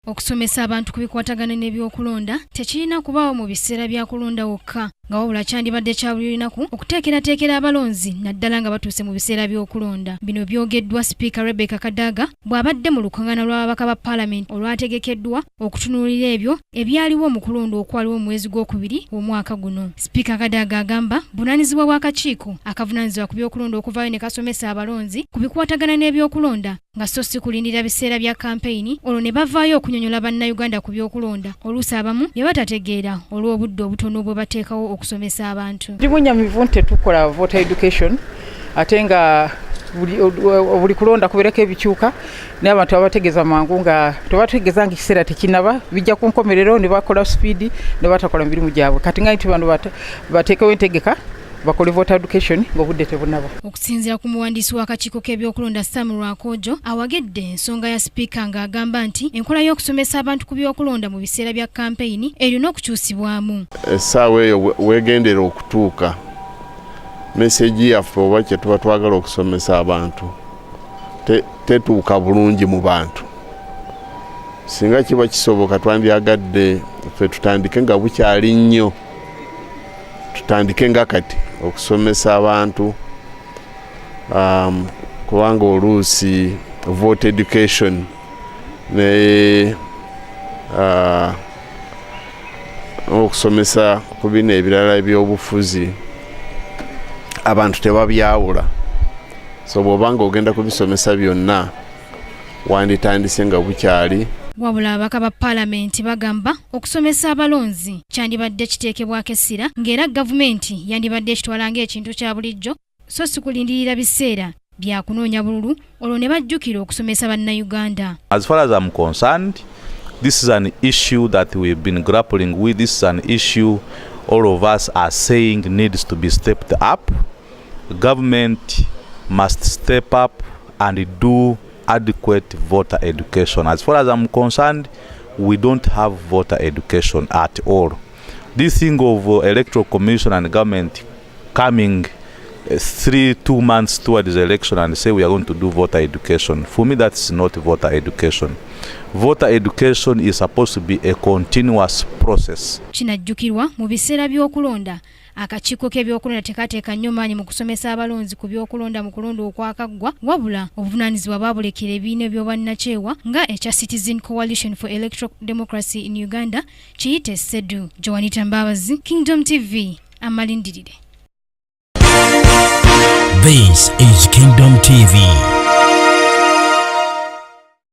Okusomesa abantu ku bikwatagana n'ebyokulonda tekirina kubaawo mu biseera bya kulonda wokka, nga wabula kyandibadde kya buli lunaku okuteekerateekera abalonzi naddala nga batuuse mu biseera by'okulonda. Bino byogeddwa Sipiika Rebecca Kadaga bw'abadde mu lukuŋŋaana lw'ababaka ba Paalamenti olwategekeddwa okutunuulira ebyo ebyaliwo mu kulonda okwaliwo mu mwezi gw'okubiri w'omwaka guno. Sipiika Kadaga agamba bunaanyizibwa bw'akakiiko akavunaanyizibwa ku byokulonda okuvaayo ne kasomesa abalonzi ku bikwatagana n'ebyokulonda nga so si kulindira biseera bya kampeyini olwo ne bavaayo okunyonyola bannayuganda ku byokulonda oluusi abamu bye batategeera olw'obudde obutono bwe bateekawo okusomesa abantu. Ndi munyamivu nti tukola voter education ate nga buli kulonda kubeerako ebikyuka n'abantu abategeeza mangu nga tebategeeza nga ekiseera tekinaba bijja ku nkomerero ne bakola speed ne batakola mirimu gyabwe. Kati nga nti bano bateekewo entegeka bakole voter education ng'obudde tebunaba. Okusinziira ku muwandiisi w'akakiiko k'ebyokulonda Sam Lwakojo awagedde ensonga ya sipiika ng'agamba nti enkola y'okusomesa abantu ku byokulonda mu biseera bya kampeyini erina okukyusibwamu. Essaawa eyo weegendera okutuuka meseji yaffe oba kye tuba twagala okusomesa abantu tetuuka bulungi mu bantu. Singa kiba kisoboka twandyagadde ffe tutandike nga bukyali nnyo, tutandike nga kati okusomesa abantu kubanga oluusi vote education ne okusomesa ku bino ebirala ebyobufuzi abantu tebabyawula. So bw'obanga ogenda kubisomesa byonna wanditandise nga bukyali. Wabula ababaka ba Paalamenti bagamba okusomesa abalonzi kyandibadde kiteekebwako essira ng'era gavumenti yandibadde ekitwala ng'ekintu kya bulijjo so si kulindirira biseera bya kunoonya bululu olwo ne bajjukira okusomesa bannayuganda. As far as I'm concerned, this is an issue that we've been grappling with. This is an issue all of us are saying needs to be stepped up. Government must step up and do adequate voter education. As far as I'm concerned, we don't have voter education at all. This thing of electoral commission and government coming 2 months towards the election and say we are going to do voter education, for me that's not voter education. Voter education is supposed to be a continuous process. Kinajjukirwa mu biseera by'okulonda akakiiko k'ebyokulonda tekateeka nnyo maanyi mu kusomesa abalonzi ku byokulonda mu kulonda okwakaggwa, wabula obuvunaanyizibwa baabulekera ebibiina by'obwannakyewa nga ekya Citizen Coalition for Electoral Democracy in Uganda kiyite CEDU. Joanita Mbabazi, Kingdom TV, amalindirire. This is Kingdom TV.